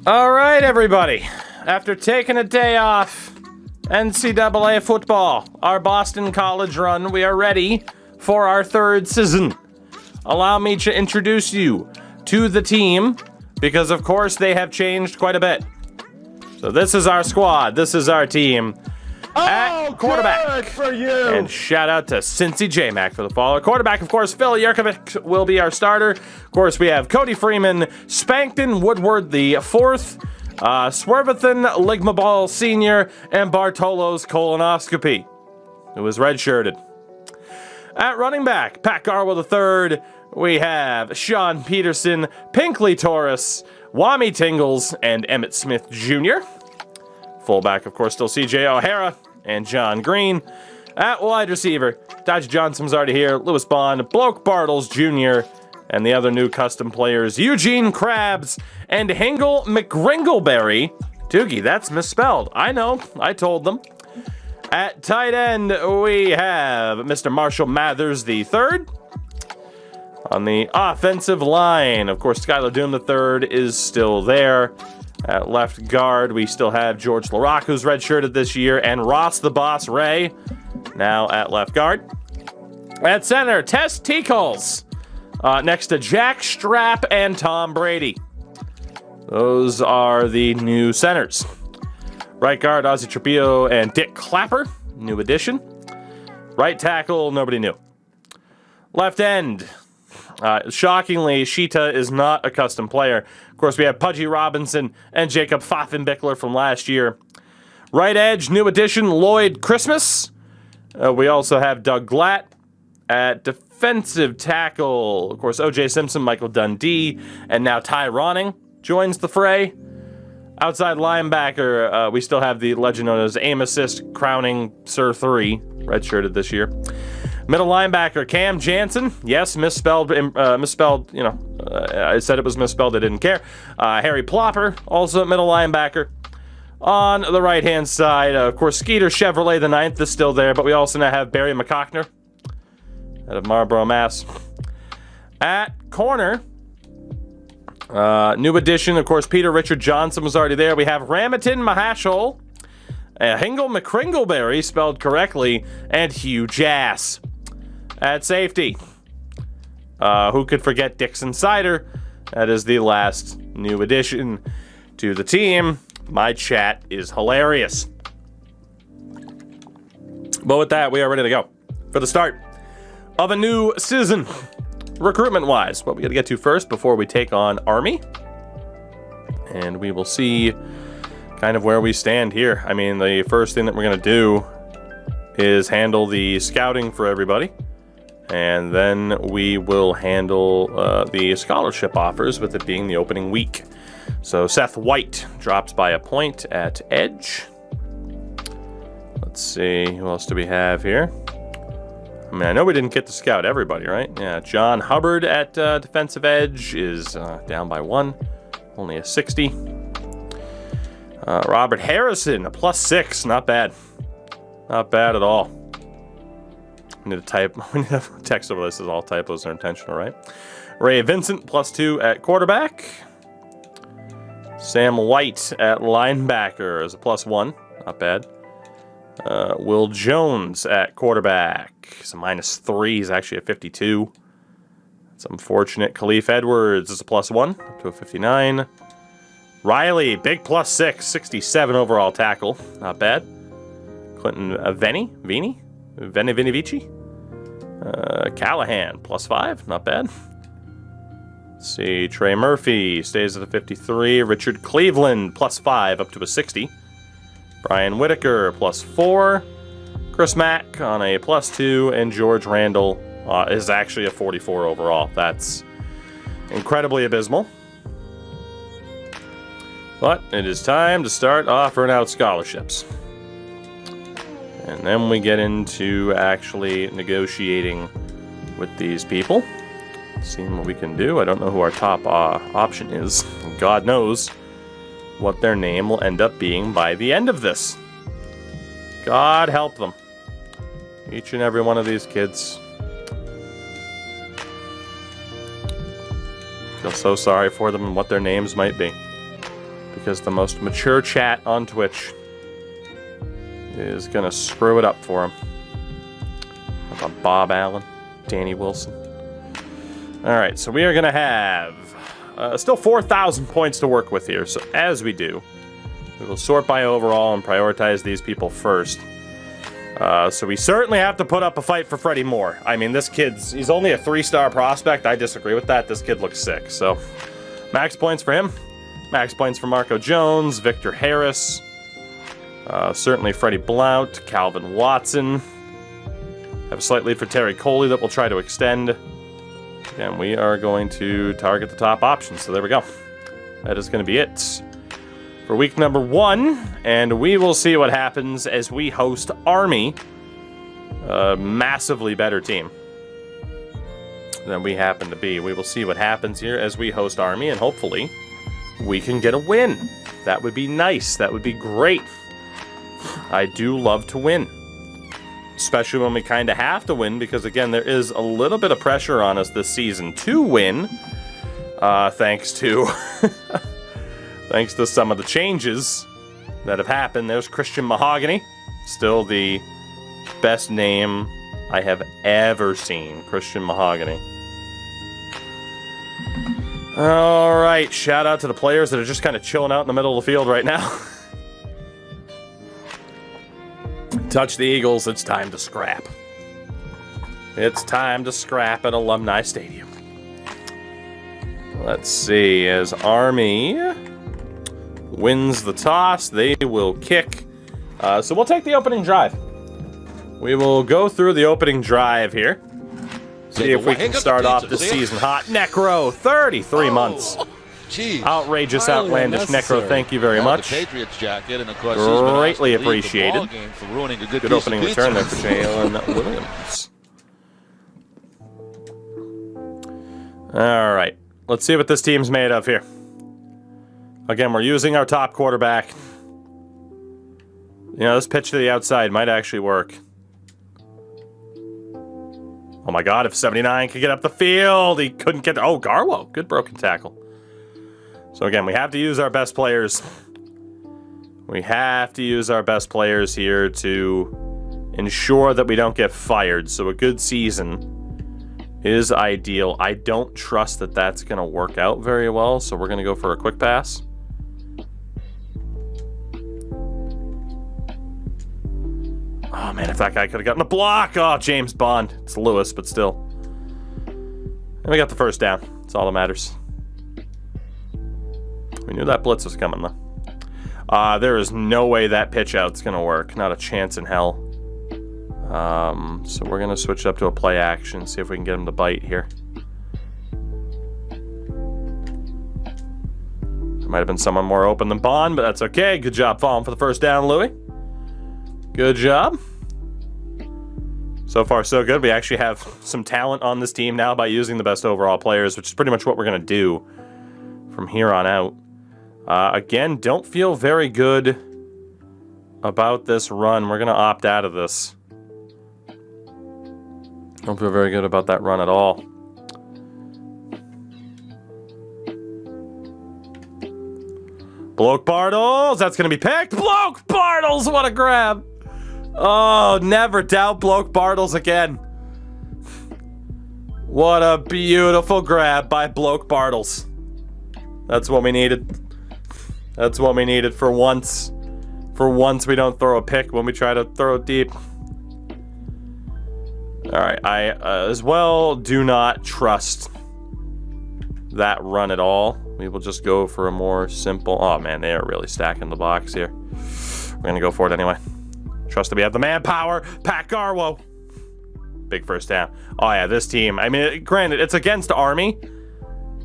All right, everybody. After taking a day off, NCAA football, our Boston College run, we are ready for our third season. Allow me to introduce you to the team, because of course they have changed quite a bit. So this is our squad. This is our team. At quarterback. Good for you. And shout out to Cincy J-Mac for the follow. Quarterback, of course, Phil Yerkovic will be our starter. Of course, we have Cody Freeman, Spankton Woodward the fourth, Swervethan Ligmaball Sr., and Bartolo's colonoscopy, who was redshirted. At running back, Pat Garwell III, we have Sean Peterson, Pinkley Torres, Wami Tingles, and Emmett Smith Jr. Fullback, of course, still CJ O'Hara and John Green. At wide receiver, Dodge Johnson's already here, Lewis Bond, Bloke Bartles Jr., and the other new custom players, Eugene Krabs and Hingle McGringleberry. Doogie, that's misspelled. I know, I told them. At tight end, we have Mr. Marshall Mathers III. On the offensive line, of course, Skylar Doom III is still there. At left guard, we still have George LaRock, who's redshirted this year, and Ross the Boss Ray, now at left guard. At center, Tess Teakles, next to Jack Strapp and Tom Brady. Those are the new centers. Right guard, Ozzie Trapillo and Dick Clapper, new addition. Right tackle, nobody new. Left end, shockingly, Sheeta is not a custom player. Of course, we have Pudgy Robinson and Jacob Pfaffenbickler from last year. Right edge, new addition, Lloyd Christmas. We also have Doug Glatt. At defensive tackle, of course, O.J. Simpson, Michael Dundee, and now Ty Ronning joins the fray. Outside linebacker, we still have the legend known as Aim Assist Crowning Sir 3, redshirted this year. Middle linebacker, Cam Jansen. Yes, misspelled, I said it was misspelled, I didn't care. Harry Plopper, also middle linebacker. On the right-hand side, of course, Skeeter Chevrolet the 9th is still there, but we also now have Barry McCockner out of Marlboro, Mass. At corner, new addition, of course, Peter Richard Johnson was already there. We have Ramatin Mahashol, Hingle McCringleberry, spelled correctly, and Hugh Jass. At safety, who could forget Dixon Sider? That is the last new addition to the team. My chat is hilarious. But with that, we are ready to go for the start of a new season. Recruitment-wise, what we got to get to first before we take on Army. And we will see kind of where we stand here. I mean, the first thing that we're going to do is handle the scouting for everybody. And then we will handle the scholarship offers, with it being the opening week. So Seth White drops by a point at edge. Let's see, who else do we have here? I mean, I know we didn't get to scout everybody, right? Yeah, John Hubbard at defensive edge is down by 1, only a 60. Robert Harrison, a +6, not bad. Not bad at all. We need to text over this, as all typos are intentional, right? Ray Vincent, +2 at quarterback. Sam White at linebacker is a +1, not bad. Will Jones at quarterback, he's a -3, he's actually a 52. That's unfortunate. Khalif Edwards is a +1, up to a 59. Riley, big +6, 67 overall tackle, not bad. Clinton Vini Vici. Callahan, +5, not bad. Let's see, Trey Murphy stays at a 53. Richard Cleveland, +5, up to a 60. Brian Whitaker, +4. Chris Mack on a +2. And George Randall is actually a 44 overall. That's incredibly abysmal. But it is time to start offering out scholarships. And then we get into actually negotiating with these people. Seeing what we can do. I don't know who our top option is. God knows what their name will end up being by the end of this. God help them. Each and every one of these kids. Feel so sorry for them and what their names might be. because the most mature chat on Twitch is going to screw it up for him. How about Bob Allen, Danny Wilson? All right, so we are going to have still 4,000 points to work with here. So as we do, we will sort by overall and prioritize these people first. So we certainly have to put up a fight for Freddie Moore. I mean, this he's only a 3-star prospect. I disagree with that. This kid looks sick. So max points for him. Max points for Marco Jones, Victor Harris, certainly Freddie Blount, Calvin Watson. Have a slight lead for Terry Coley that we'll try to extend. And we are going to target the top options. So there we go. That is going to be it for week number 1, and we will see what happens as we host Army, a massively better team than we happen to be. We will see what happens here as we host Army, and hopefully we can get a win. That would be nice. That would be great. I do love to win, especially when we kind of have to win, because again, there is a little bit of pressure on us this season to win, thanks to thanks to some of the changes that have happened. There's Christian Mahogany, still the best name I have ever seen. Christian Mahogany. All right, shout out to the players that are just kind of chilling out in the middle of the field right now. Touch the Eagles, it's time to scrap. It's time to scrap at Alumni Stadium. Let's see, as Army wins the toss, they will kick. So we'll take the opening drive. We will go through the opening drive here. See if we can start off this season hot. Necro, 33 months. Geez. Outrageous, outlandish Necro, thank you very much. The Patriots jacket, and of course, greatly appreciated. Good opening return there for Jalen Williams. All right, let's see what this team's made of here. Again, we're using our top quarterback. You know, this pitch to the outside might actually work. Oh my God, if 79 could get up the field, he couldn't get... Oh, Garwo, good broken tackle. So again, we have to use our best players. We have to use our best players here to ensure that we don't get fired. So a good season is ideal. I don't trust that that's going to work out very well, so we're going to go for a quick pass. Oh man, if that guy could have gotten a block. Oh, James Bond. It's Lewis, but still. And we got the first down. That's all that matters. We knew that blitz was coming, though. There is no way that pitch out's going to work. Not a chance in hell. So we're going to switch up to a play action, see if we can get him to bite here. There might have been someone more open than Bond, but that's okay. Good job falling for the first down, Louie. Good job. So far, so good. We actually have some talent on this team now by using the best overall players, which is pretty much what we're going to do from here on out. Again, don't feel very good about this run. We're going to opt out of this. Don't feel very good about that run at all. Bloke Bartles, that's going to be picked. Bloke Bartles, what a grab. Oh, never doubt Bloke Bartles again. What a beautiful grab by Bloke Bartles. That's what we needed. That's what we needed for once. For once, we don't throw a pick when we try to throw it deep. All right, I as well do not trust that run at all. We will just go for a more simple... Oh, man, they are really stacking the box here. We're going to go for it anyway. Trust that we have the manpower. Pat Garwo. Big first down. Oh, yeah, this team... I mean, granted, it's against Army.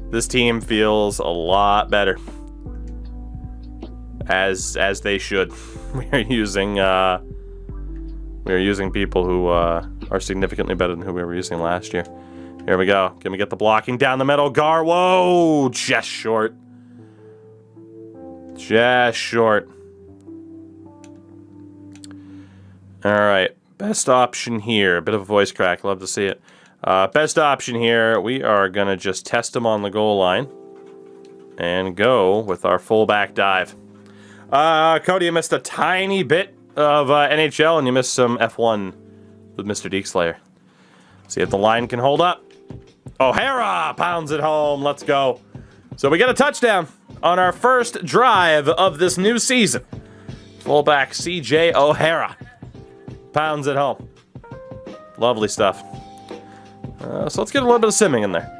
This team feels a lot better. As they should. We are using people who are significantly better than who we were using last year. Here we go. Can we get the blocking down the middle? Garwo! Just short. Just short. All right. Best option here. A bit of a voice crack. Love to see it. Best option here. We are going to just test him on the goal line. and go with our fullback dive. Cody, you missed a tiny bit of NHL, and you missed some F1 with Mr. Deekslayer. See if the line can hold up. O'Hara pounds it home. Let's go. So we get a touchdown on our first drive of this new season. Fullback CJ O'Hara pounds it home. Lovely stuff. So let's get a little bit of simming in there.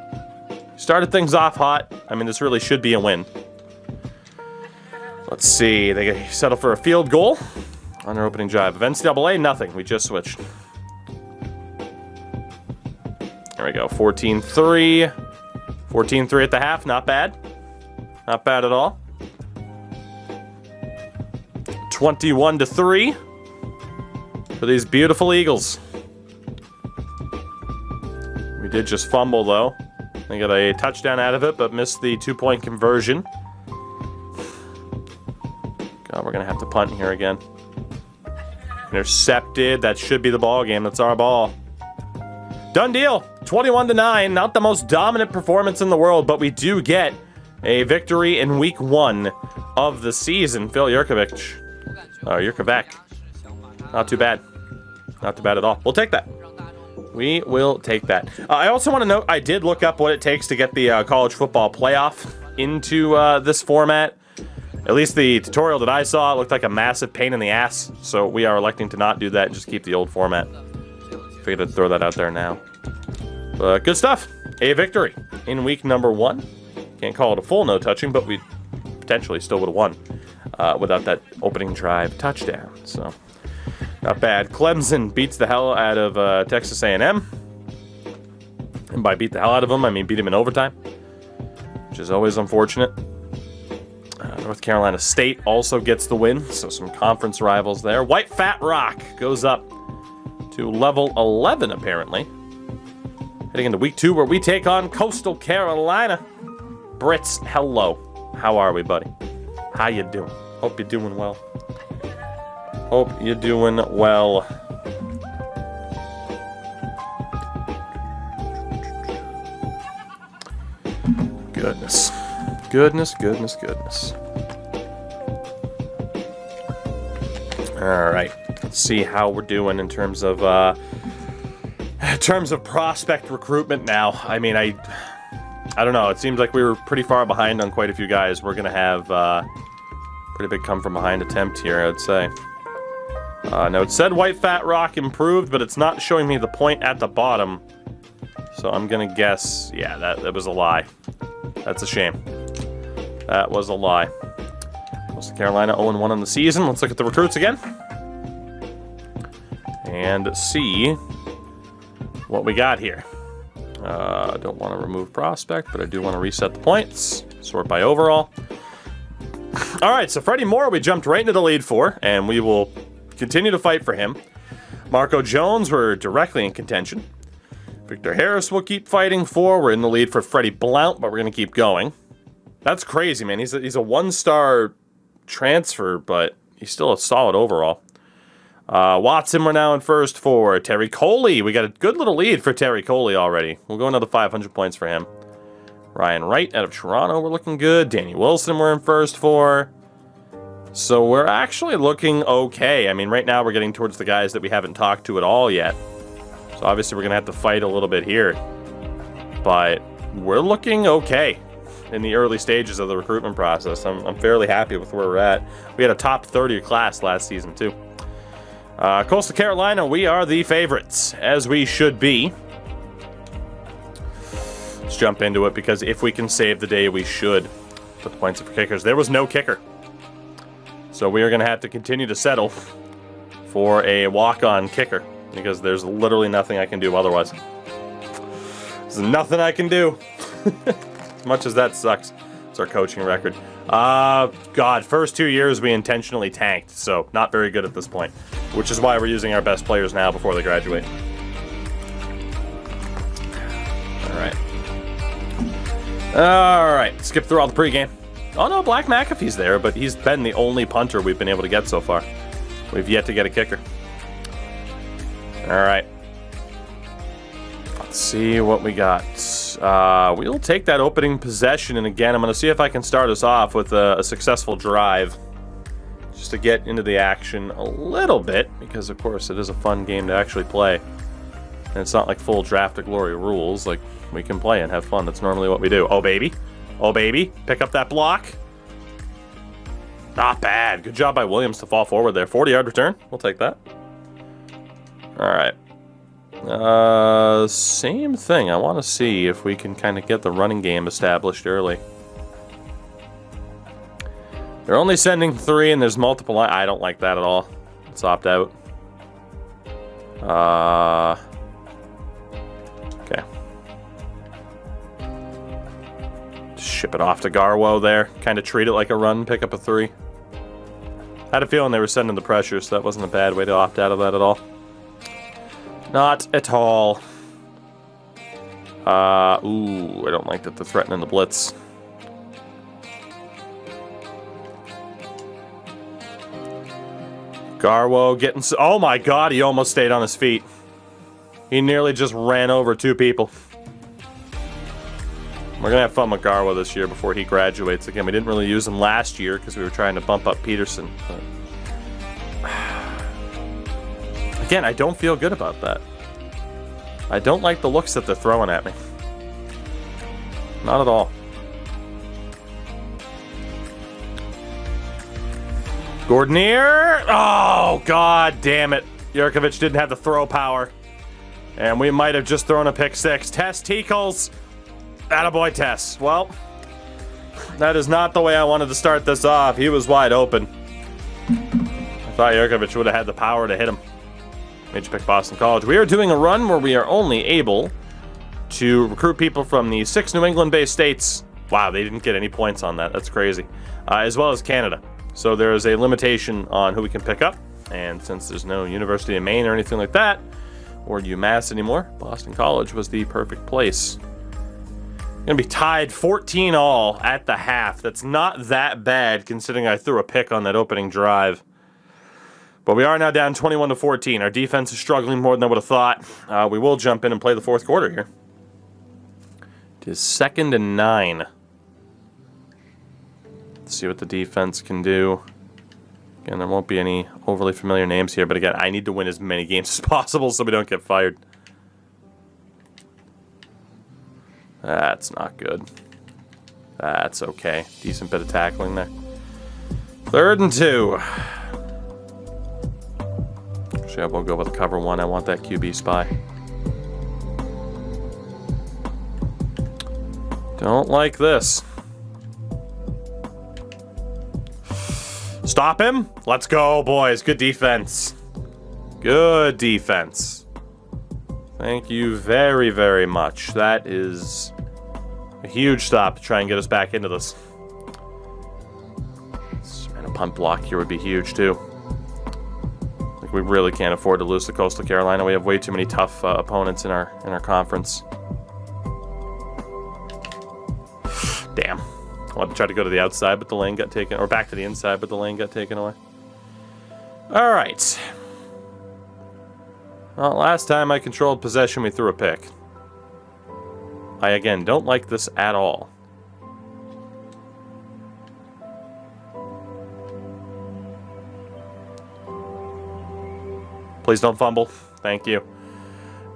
Started things off hot. I mean, this really should be a win. Let's see. They settle for a field goal on their opening drive. Of NCAA, nothing. We just switched. There we go. 14-3. 14-3 at the half. Not bad. Not bad at all. 21-3 for these beautiful Eagles. We did just fumble, though. They got a touchdown out of it, but missed the 2-point conversion. God, we're going to have to punt here again. Intercepted. That should be the ball game. That's our ball. Done deal. 21-9. Not the most dominant performance in the world, but we do get a victory in week 1 of the season. Phil Yurkovich. Yurkovec. Not too bad. Not too bad at all. We'll take that. We will take that. I also want to note, I did look up what it takes to get the college football playoff into this format. At least the tutorial that I saw looked like a massive pain in the ass. So we are electing to not do that and just keep the old format. Figured I'd throw that out there now. But good stuff. A victory in week number 1. Can't call it a full no touching, but we potentially still would have won without that opening drive touchdown. So not bad. Clemson beats the hell out of Texas A&M. And by beat the hell out of them, I mean beat him in overtime, which is always unfortunate. North Carolina State also gets the win, so some conference rivals there. White Fat Rock goes up to level 11, apparently. Heading into week 2, where we take on Coastal Carolina. Brits, hello. How are we, buddy? How you doing? Hope you're doing well. Hope you're doing well. Goodness. Goodness, goodness, goodness. All right. Let's see how we're doing in terms of prospect recruitment now. I mean, I don't know. It seems like we were pretty far behind on quite a few guys. We're going to have pretty big come from behind attempt here, I'd say. Now, it said White Fat Rock improved, but it's not showing me the point at the bottom. So I'm going to guess, yeah, that was a lie. That's a shame. That was a lie. Coastal Carolina 0-1 on the season. Let's look at the recruits again. And see what we got here. I don't want to remove prospect, but I do want to reset the points. Sort by overall. All right, so Freddie Moore we jumped right into the lead for, and we will continue to fight for him. Marco Jones, we're directly in contention. Victor Harris will keep fighting for. We're in the lead for Freddie Blount, but we're going to keep going. That's crazy, man. He's a one-star transfer, but he's still a solid overall. Watson, we're now in first for. Terry Coley, we got a good little lead for Terry Coley already. We'll go another 500 points for him. Ryan Wright out of Toronto, we're looking good. Danny Wilson, we're in first for. So we're actually looking okay. I mean, right now we're getting towards the guys that we haven't talked to at all yet. So obviously we're going to have to fight a little bit here. But we're looking okay in the early stages of the recruitment process. I'm fairly happy with where we're at. We had a top 30 class last season, too. Coastal Carolina, we are the favorites, as we should be. Let's jump into it, because if we can save the day, we should. Put the points up for kickers. There was no kicker. So we are going to have to continue to settle for a walk-on kicker, because there's literally nothing I can do otherwise. There's nothing I can do. As much as that sucks. It's our coaching record. God, first 2 years we intentionally tanked, so not very good at this point. Which is why we're using our best players now before they graduate. Alright, skip through all the pregame. Oh no, Black McAfee's there, but he's been the only punter we've been able to get so far. We've yet to get a kicker. Alright. Let's see what we got. We'll take that opening possession, and again, I'm going to see if I can start us off with a successful drive. Just to get into the action a little bit, because of course it is a fun game to actually play. And it's not like full Draft to Glory rules. Like, we can play and have fun. That's normally what we do. Oh, baby. Oh, baby. Pick up that block. Not bad. Good job by Williams to fall forward there. 40-yard return. We'll take that. All right. Same thing. I want to see if we can kind of get the running game established early. They're only sending 3, and there's multiple. I don't like that at all. Let's opt out. Okay. Ship it off to Garwo there. Kind of treat it like a run, pick up a 3. I had a feeling they were sending the pressure, so that wasn't a bad way to opt out of that at all. Not at all. Ooh, I don't like that they're threatening the blitz. Garwo getting... Oh my god, he almost stayed on his feet. He nearly just ran over 2 people. We're going to have fun with Garwo this year before he graduates. Again, we didn't really use him last year because we were trying to bump up Peterson. But... Again, I don't feel good about that. I don't like the looks that they're throwing at me. Not at all. Gordonier! Oh, god damn it. Jurkovic didn't have the throw power. And we might have just thrown a pick 6. Testicles! Attaboy, Tess. Well, that is not the way I wanted to start this off. He was wide open. I thought Jurkovic would have had the power to hit him. Made you pick Boston College. We are doing a run where we are only able to recruit people from the 6 New England-based states. Wow, they didn't get any points on that. That's crazy. As well as Canada. So there is a limitation on who we can pick up. And since there's no University of Maine or anything like that, or UMass anymore, Boston College was the perfect place. Gonna be tied 14-all at the half. That's not that bad considering I threw a pick on that opening drive. But we are now down 21-14. Our defense is struggling more than I would have thought. We will jump in and play the 4th quarter here. It is 2nd and 9. Let's see what the defense can do. Again, there won't be any overly familiar names here, but again, I need to win as many games as possible so we don't get fired. That's not good. That's okay. Decent bit of tackling there. 3rd and 2. Actually, I will go with a cover 1. I want that QB spy. Don't like this. Stop him. Let's go, boys. Good defense. Good defense. Thank you very, very much. That is a huge stop to try and get us back into this. And a punt block here would be huge, too. Like, we really can't afford to lose to Coastal Carolina. We have way too many tough opponents in our conference. Damn. I wanted to try to go to the outside, but the lane got taken... Or back to the inside, but the lane got taken away. All right. Well, last time I controlled possession, we threw a pick. I, again, don't like this at all. Please don't fumble. Thank you.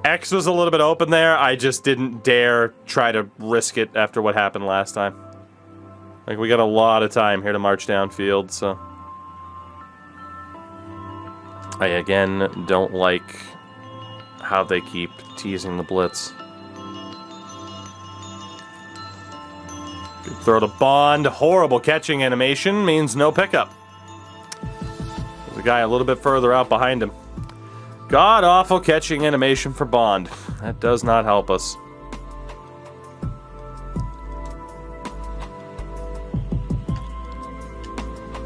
X was a little bit open there. I just didn't dare try to risk it after what happened last time. Like, we got a lot of time here to march downfield, so... I, again, don't like how they keep teasing the blitz. Good throw to Bond. Horrible catching animation means no pickup. There's a guy a little bit further out behind him. God-awful catching animation for Bond. That does not help us.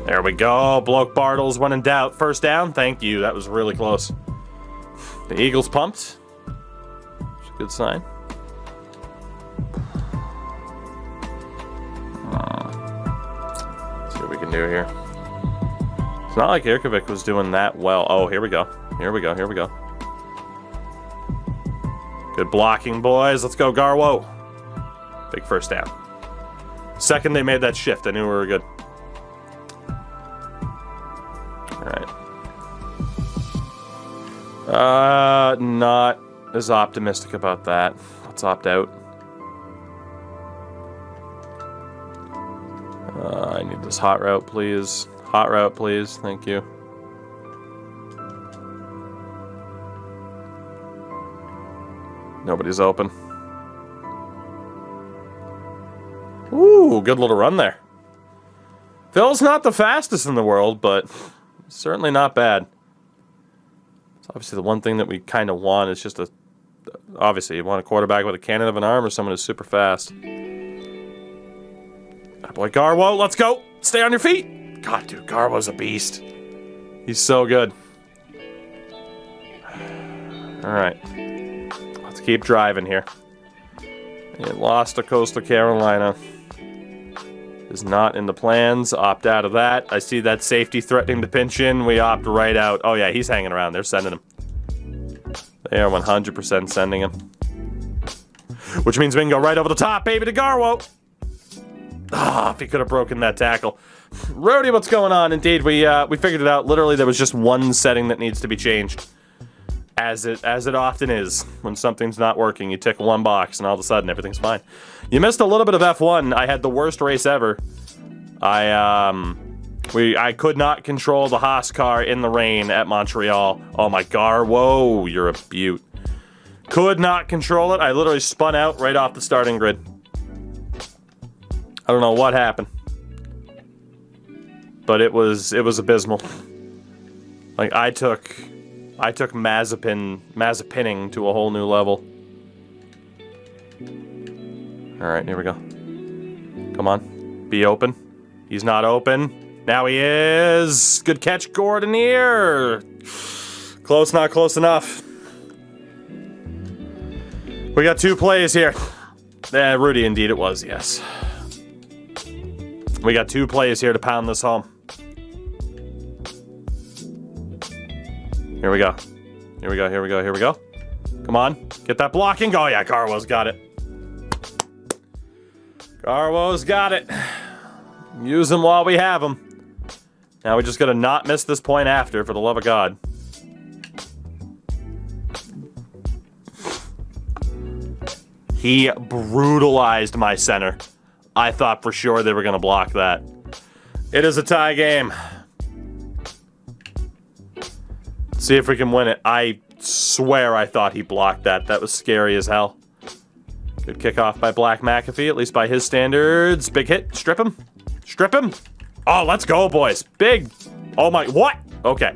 There we go. Bloke Bartles, when in doubt. First down. Thank you. That was really close. The Eagles pumped. It's a good sign. Let's see what we can do here. It's not like Jurkovic was doing that well. Oh, here we go. Here we go. Here we go. Good blocking, boys. Let's go, Garwo. Big first down. Second they made that shift, I knew we were good. Alright. Not as optimistic about that. Let's opt out. I need this hot route, please. Hot route, please. Thank you. Nobody's open. Ooh, good little run there. Phil's not the fastest in the world, but certainly not bad. It's obviously the one thing that we kind of want is just a... Obviously, you want a quarterback with a cannon of an arm or someone who's super fast. Boy, Garwo, let's go. Stay on your feet. God, dude, Garwo's a beast. He's so good. All right. Let's keep driving here. It lost to Coastal Carolina. Is not in the plans. Opt out of that. I see that safety threatening to pinch in. We opt right out. Oh, yeah, he's hanging around. They're sending him. They are 100% sending him. Which means we can go right over the top, baby, to Garwo. Ah, if he could have broken that tackle. Rudy, what's going on? Indeed, we figured it out. Literally, there was just one setting that needs to be changed. As it often is. When something's not working, you tick one box, and all of a sudden, everything's fine. You missed a little bit of F1. I had the worst race ever. I could not control the Haas car in the rain at Montreal. Oh my god, whoa, you're a beaut. Could not control it. I literally spun out right off the starting grid. I don't know what happened. But it was abysmal. Like, I took Mazapining to a whole new level. Alright, here we go. Come on. Be open. He's not open. Now he is. Good catch, Gordon here. Close, not close enough. We got 2 plays here. Rudy, indeed it was, yes. We got 2 plays here to pound this home. Here we go. Here we go, here we go, here we go. Come on. Get that blocking. Oh, yeah, Garwo's got it. Garwo's got it. Use him while we have him. Now we just gotta not miss this point after, for the love of God. He brutalized my center. I thought for sure they were gonna block that. It is a tie game. See if we can win it. I swear I thought he blocked that. That was scary as hell. Good kickoff by Black McAfee, at least by his standards. Big hit. Strip him. Strip him. Oh, let's go, boys. Big. Oh, my. What? Okay.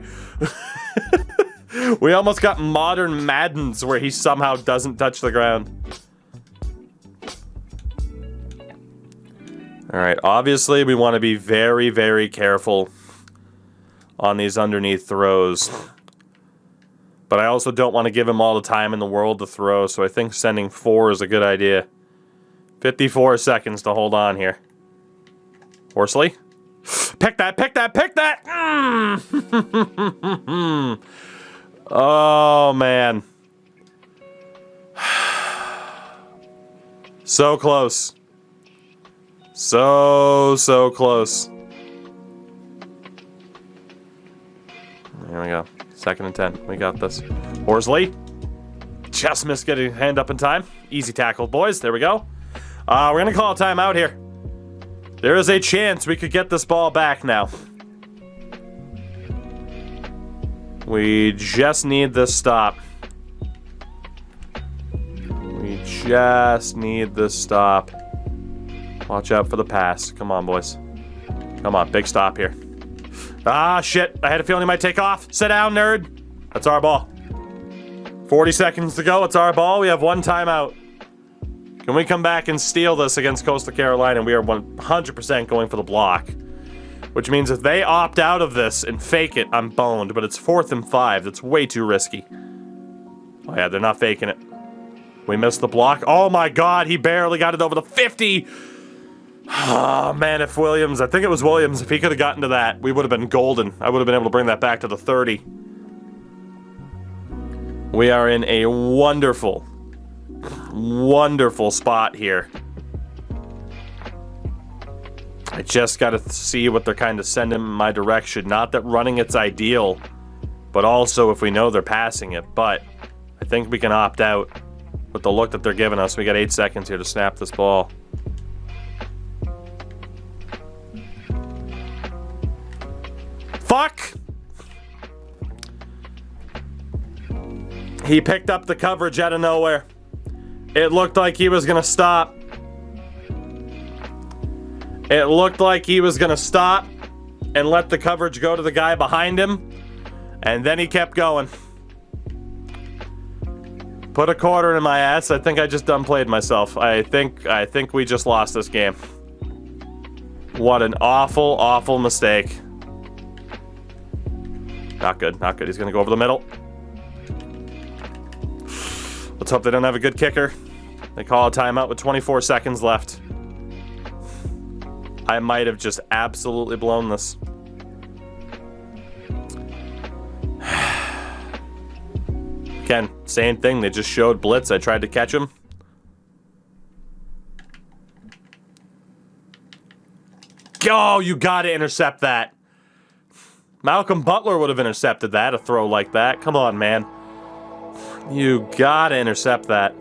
We almost got modern Maddens where he somehow doesn't touch the ground. All right. Obviously, we want to be very, very careful on these underneath throws. But I also don't want to give him all the time in the world to throw, so I think sending 4 is a good idea. 54 seconds to hold on here. Horsley? Pick that, pick that, pick that! Oh, man. So close. So close. There we go. 2nd and 10. We got this. Horsley. Just missed getting hand up in time. Easy tackle, boys. There we go. We're going to call a timeout here. There is a chance we could get this ball back now. We just need this stop. We just need this stop. Watch out for the pass. Come on, boys. Come on, big stop here. Ah, shit. I had a feeling he might take off. Sit down, nerd. That's our ball. 40 seconds to go. It's our ball. We have 1 timeout. Can we come back and steal this against Coastal Carolina? We are 100% going for the block. Which means if they opt out of this and fake it, I'm boned. But it's 4th and 5. That's way too risky. Oh, yeah, they're not faking it. We missed the block. Oh, my God. He barely got it over the 50. Oh, man, if Williams, I think it was Williams, if he could have gotten to that, we would have been golden. I would have been able to bring that back to the 30. We are in a wonderful, wonderful spot here I just got to see what they're kind of sending in my direction. Not that running it's ideal, but also if we know they're passing it. But I think we can opt out with the look that they're giving us. We got 8 seconds here to snap this ball. Fuck! He picked up the coverage out of nowhere. It looked like he was going to stop. It looked like he was going to stop and let the coverage go to the guy behind him. And then he kept going. Put a quarter in my ass. I think I just done played myself. I think we just lost this game. What an awful, awful mistake. Not good, not good. He's going to go over the middle. Let's hope they don't have a good kicker. They call a timeout with 24 seconds left. I might have just absolutely blown this. Again, same thing. They just showed blitz. I tried to catch him. Oh, you got to intercept that. Malcolm Butler would have intercepted that, a throw like that. Come on, man. You got to intercept that.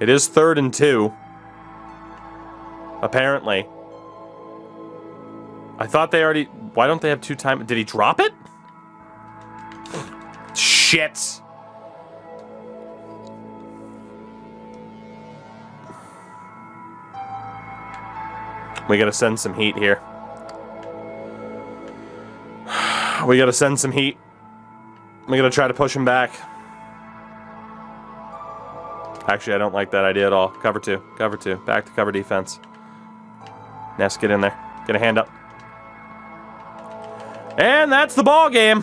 It is 3rd and 2. Apparently. I thought they already... Why don't they have 2 time... Did he drop it? Shit. We gotta send some heat here. We gotta send some heat. We gotta try to push him back. Actually, I don't like that idea at all. Cover 2. Cover 2. Back to cover defense. Ness, get in there. Get a hand up. And that's the ball game.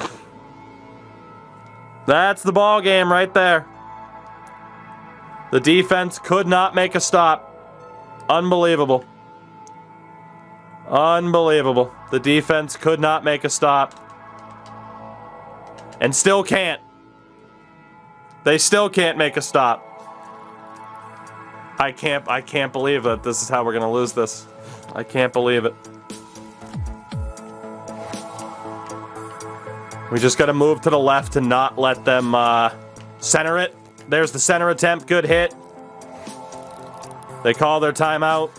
That's the ball game right there. The defense could not make a stop. Unbelievable. Unbelievable. The defense could not make a stop. And still can't. They still can't make a stop. I can't believe that this is how we're gonna lose this. I can't believe it. We just gotta move to the left to not let them center it. There's the center attempt, good hit. They call their timeout.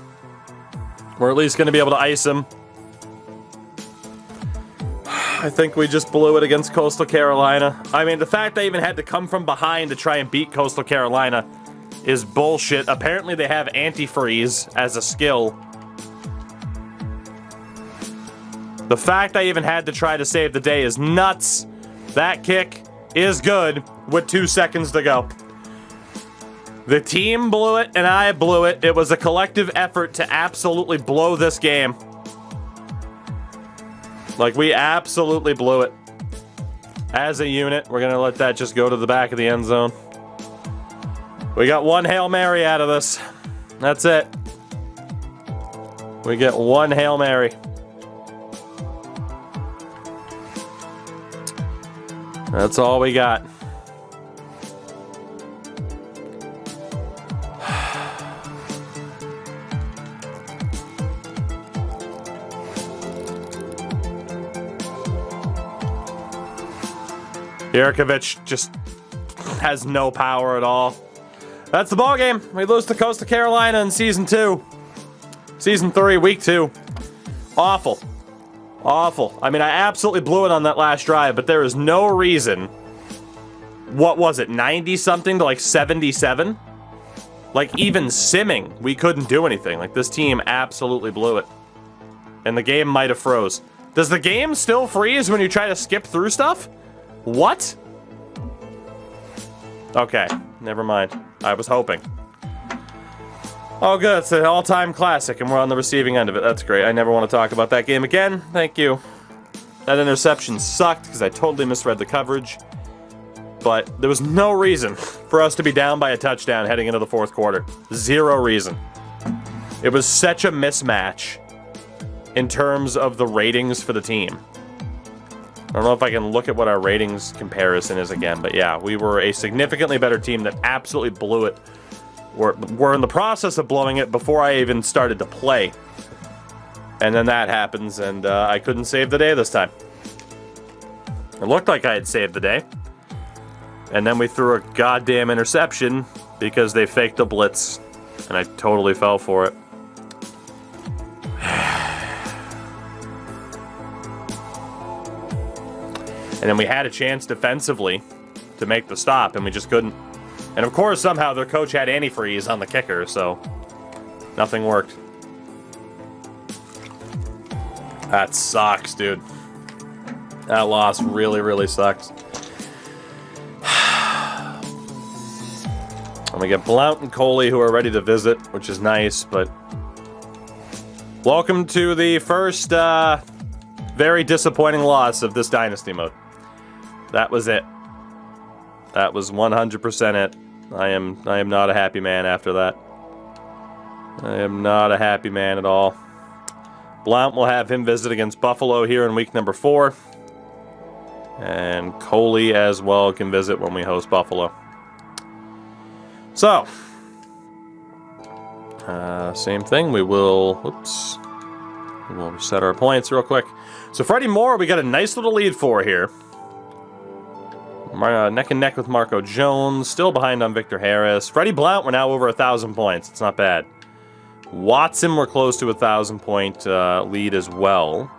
We're at least gonna be able to ice them. I think we just blew it against Coastal Carolina. I mean, the fact they even had to come from behind to try and beat Coastal Carolina is bullshit. Apparently they have antifreeze as a skill. The fact I even had to try to save the day is nuts. That kick is good with 2 seconds to go. The team blew it and I blew it. It was a collective effort to absolutely blow this game. Like, we absolutely blew it. As a unit, we're going to let that just go to the back of the end zone. We got 1 Hail Mary out of this. That's it. We get 1 Hail Mary. That's all we got. Yurkovich just has no power at all. That's the ball game. We lose to Coastal Carolina in Season 2. Season 3, Week 2. Awful. Awful. I mean, I absolutely blew it on that last drive, but there is no reason... What was it, 90-something to like 77? Like, even simming, we couldn't do anything. Like, this team absolutely blew it. And the game might have froze. Does the game still freeze when you try to skip through stuff? What? Okay, never mind. I was hoping. Oh, good. It's an all-time classic, and we're on the receiving end of it. That's great. I never want to talk about that game again. Thank you. That interception sucked because I totally misread the coverage. But there was no reason for us to be down by a touchdown heading into the 4th quarter. Zero reason. It was such a mismatch in terms of the ratings for the team. I don't know if I can look at what our ratings comparison is again, but yeah, we were a significantly better team that absolutely blew it we're in the process of blowing it before I even started to play. And then that happens, and I couldn't save the day this time. It looked like I had saved the day. And then we threw a goddamn interception because they faked a blitz. And I totally fell for it. And then we had a chance defensively to make the stop, and we just couldn't. And of course, somehow their coach had antifreeze on the kicker, so nothing worked. That sucks, dude. That loss really, really sucks. And we get Blount and Coley, who are ready to visit, which is nice, but welcome to the first very disappointing loss of this Dynasty mode. That was it. That was 100% it. I am not a happy man after that. I am not a happy man at all. Blount will have him visit against Buffalo here in week number 4. And Coley as well can visit when we host Buffalo. So, same thing. We will reset our points real quick. So Freddie Moore, we got a nice little lead for here. Neck and neck with Marco Jones, still behind on Victor Harris. Freddie Blount, we're now over 1,000 points. It's not bad. Watson, we're close to a 1,000-point lead as well.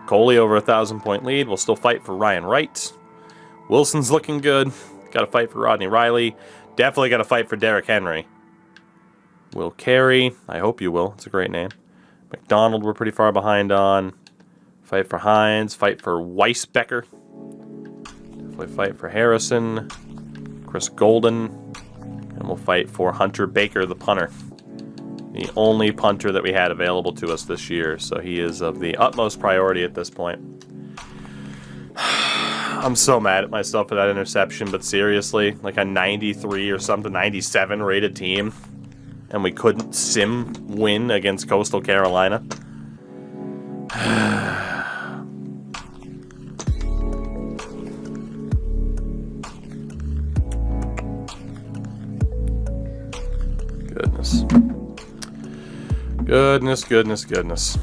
Coley over a 1,000-point lead. We'll still fight for Ryan Wright. Wilson's looking good. Got to fight for Rodney Riley. Definitely got to fight for Derrick Henry. Will Carey. I hope you will. It's a great name. McDonald, we're pretty far behind on. Fight for Hines. Fight for Weisbecker. Definitely fight for Harrison. Chris Golden. And we'll fight for Hunter Baker, the punter. The only punter that we had available to us this year. So he is of the utmost priority at this point. I'm so mad at myself for that interception, but seriously, like a 93 or something, 97 rated team, and we couldn't sim win against Coastal Carolina. Goodness. Goodness.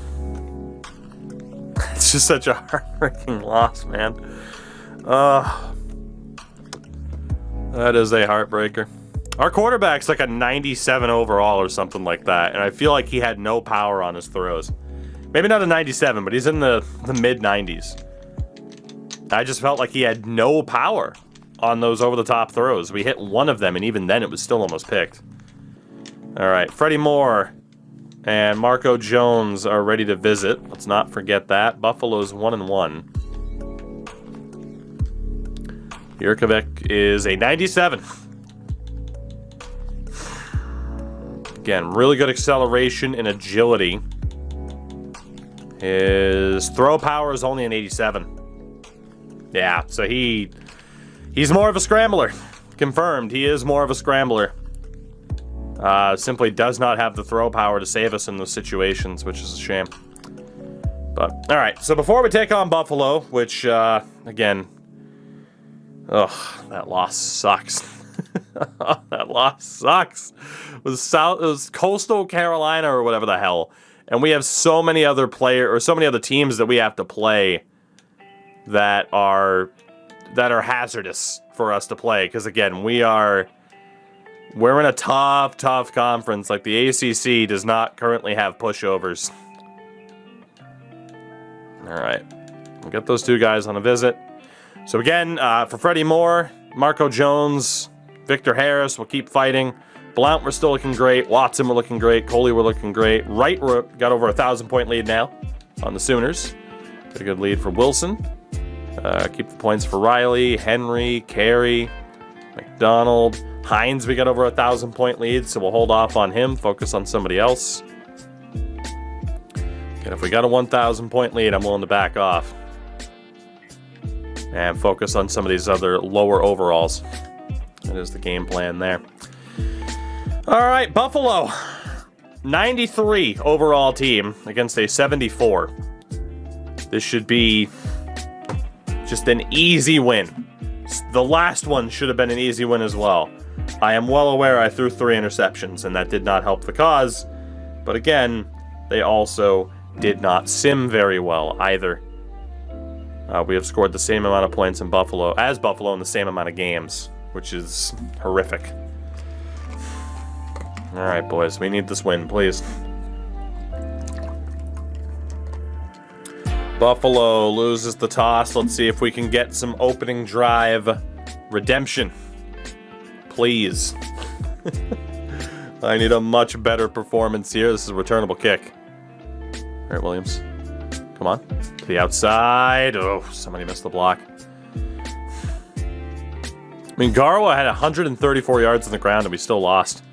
It's just such a heartbreaking loss, man. That is a heartbreaker. Our quarterback's like a 97 overall or something like that, and I feel like he had no power on his throws. Maybe not a 97, but he's in the mid-90s. I just felt like he had no power on those over-the-top throws. We hit one of them, and even then it was still almost picked. All right, Freddie Moore and Marco Jones are ready to visit. Let's not forget that. Buffalo's 1-1. Jurkovic is a 97. Again, really good acceleration and agility. His throw power is only an 87. Yeah, so he's more of a scrambler. Confirmed, he is more of a scrambler. Simply does not have the throw power to save us in those situations, which is a shame. But, alright, so before we take on Buffalo, which, again, that loss sucks. That loss sucks. It was Coastal Carolina or whatever the hell. And we have so many other teams that we have to play that are hazardous for us to play. Because again, we're in a tough conference. Like the ACC does not currently have pushovers. All right, we'll get those two guys on a visit. So again, for Freddie Moore, Marco Jones, Victor Harris, we'll keep fighting. Blount, we're still looking great. Watson, we're looking great. Coley, we're looking great. Wright, we're got over a 1,000-point lead now on the Sooners. Got a good lead for Wilson. Keep the points for Riley, Henry, Carey, McDonald. Hines, we got over a 1,000-point lead, so we'll hold off on him, focus on somebody else. And if we got a 1,000-point lead, I'm willing to back off and focus on some of these other lower overalls. That is the game plan there. All right, Buffalo. 93 overall team against a 74. This should be just an easy win. The last one should have been an easy win as well. I am well aware I threw 3 interceptions, and that did not help the cause. But again, they also did not sim very well either. We have scored the same amount of points in Buffalo in the same amount of games, which is horrific. All right, boys, we need this win, please. Buffalo loses the toss. Let's see if we can get some opening drive redemption. Please. I need a much better performance here. This is a returnable kick. All right, Williams. Come on. To the outside. Oh, somebody missed the block. I mean, Garwo had 134 yards on the ground and we still lost.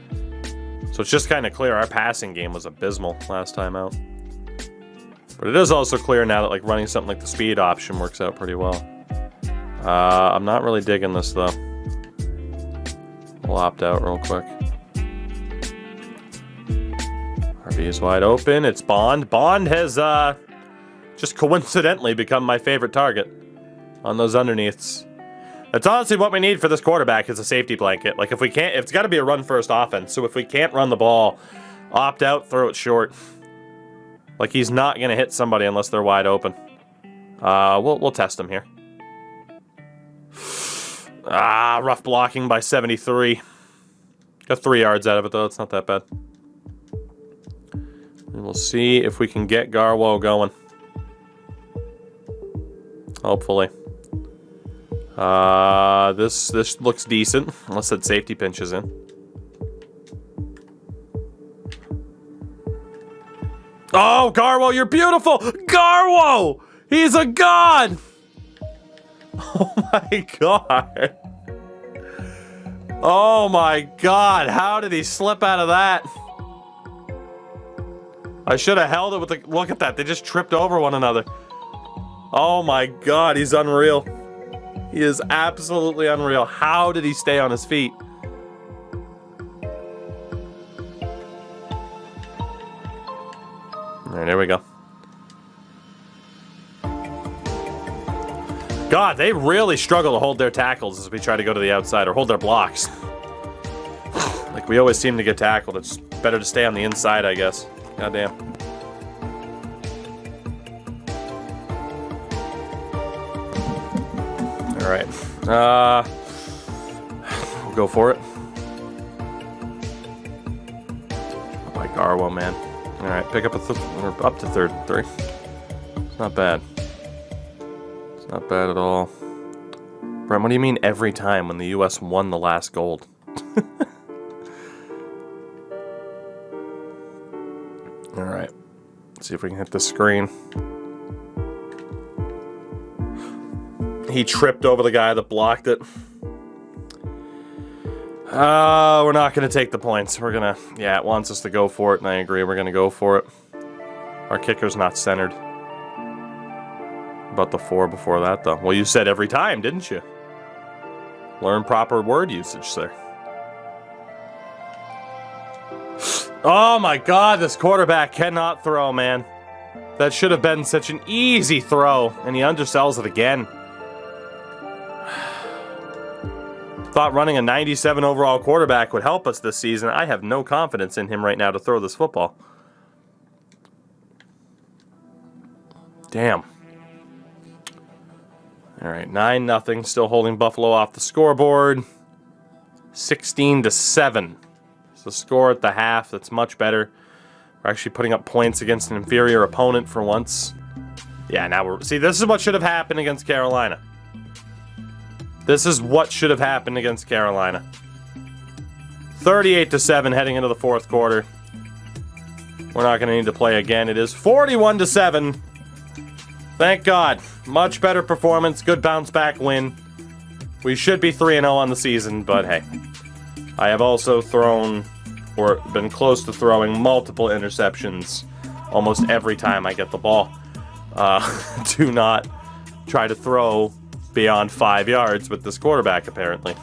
So it's just kind of clear our passing game was abysmal last time out. But it is also clear now that like running something like the speed option works out pretty well. I'm not really digging this though. We'll opt out real quick. RB is wide open. It's Bond. Bond has just coincidentally become my favorite target on those underneaths. That's honestly what we need for this quarterback is a safety blanket. Like if we can't, it's got to be a run-first offense. So if we can't run the ball, opt out, throw it short. Like he's not gonna hit somebody unless they're wide open. We'll test him here. Rough blocking by 73. Got 3 yards out of it though. It's not that bad. And we'll see if we can get Garwo going. Hopefully. This looks decent, unless that safety pinch is in. Oh, Garwo, you're beautiful! Garwo! He's a god! Oh my god. Oh my god, how did he slip out of that? I should have held it with the... Look at that, they just tripped over one another. Oh my god, he's unreal. He is absolutely unreal. How did he stay on his feet? Alright, there we go. God, they really struggle to hold their tackles as we try to go to the outside, or hold their blocks. Like, we always seem to get tackled. It's better to stay on the inside, I guess. Goddamn. Alright. We'll go for it. By Garwo, man. Alright, pick up up to third and 3. It's not bad. It's not bad at all. Brent, what do you mean every time when the U.S. won the last gold? Alright. Let's see if we can hit the screen. He tripped over the guy that blocked it. We're not going to take the points. We're going to... Yeah, it wants us to go for it, and I agree. We're going to go for it. Our kicker's not centered. About the 4 before that, though. Well, you said every time, didn't you? Learn proper word usage, sir. Oh, my God. This quarterback cannot throw, man. That should have been such an easy throw, and he undersells it again. Thought running a 97 overall quarterback would help us this season. I have no confidence in him right now to throw this football. Damn. All right, 9-0. Still holding Buffalo off the scoreboard. 16-7. It's the score at the half. That's much better. We're actually putting up points against an inferior opponent for once. Yeah, now we're... See, this is what should have happened against Carolina. This is what should have happened against Carolina. 38-7 heading into the fourth quarter. We're not going to need to play again. It is 41-7. Thank God. Much better performance. Good bounce back win. We should be 3-0 on the season, but hey. I have also thrown, or been close to throwing, multiple interceptions almost every time I get the ball. Do not try to throw beyond 5 yards with this quarterback, apparently.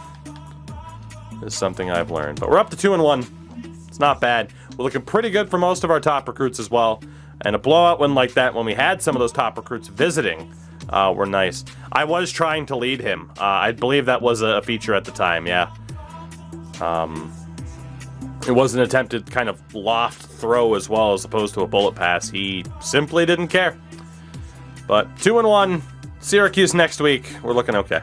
Is something I've learned. But we're up to 2-1. It's not bad. We're looking pretty good for most of our top recruits as well. And a blowout win like that, when we had some of those top recruits visiting, were nice. I was trying to lead him. I believe that was a feature at the time, yeah. It was an attempted kind of loft throw as well as opposed to a bullet pass. He simply didn't care. But 2-1, Syracuse next week. We're looking okay.